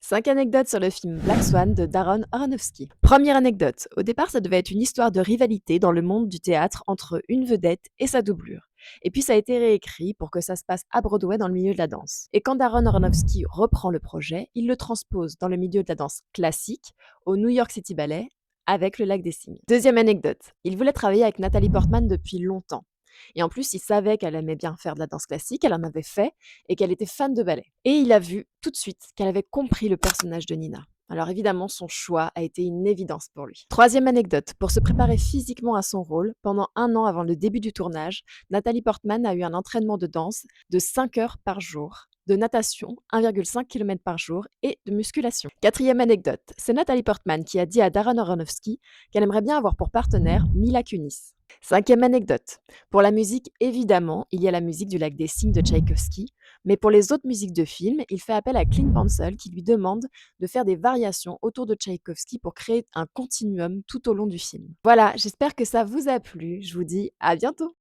5 anecdotes sur le film Black Swan de Darren Aronofsky. Première anecdote. Au départ, ça devait être une histoire de rivalité dans le monde du théâtre entre une vedette et sa doublure. Et puis ça a été réécrit pour que ça se passe à Broadway dans le milieu de la danse. Et quand Darren Aronofsky reprend le projet, il le transpose dans le milieu de la danse classique, au New York City Ballet, avec le Lac des Cygnes. Deuxième anecdote. Il voulait travailler avec Nathalie Portman depuis longtemps. Et en plus, il savait qu'elle aimait bien faire de la danse classique, elle en avait fait, et qu'elle était fan de ballet. Et il a vu tout de suite qu'elle avait compris le personnage de Nina. Alors évidemment, son choix a été une évidence pour lui. Troisième anecdote, pour se préparer physiquement à son rôle, pendant 1 an avant le début du tournage, Nathalie Portman a eu un entraînement de danse de 5 heures par jour, de natation 1,5 km par jour et de musculation. Quatrième anecdote, c'est Nathalie Portman qui a dit à Darren Aronofsky qu'elle aimerait bien avoir pour partenaire Mila Kunis. Cinquième anecdote, pour la musique, évidemment, il y a la musique du Lac des Cygnes de Tchaïkovski, mais pour les autres musiques de film, il fait appel à Clint Mansell qui lui demande de faire des variations autour de Tchaïkovski pour créer un continuum tout au long du film. Voilà, j'espère que ça vous a plu. Je vous dis à bientôt.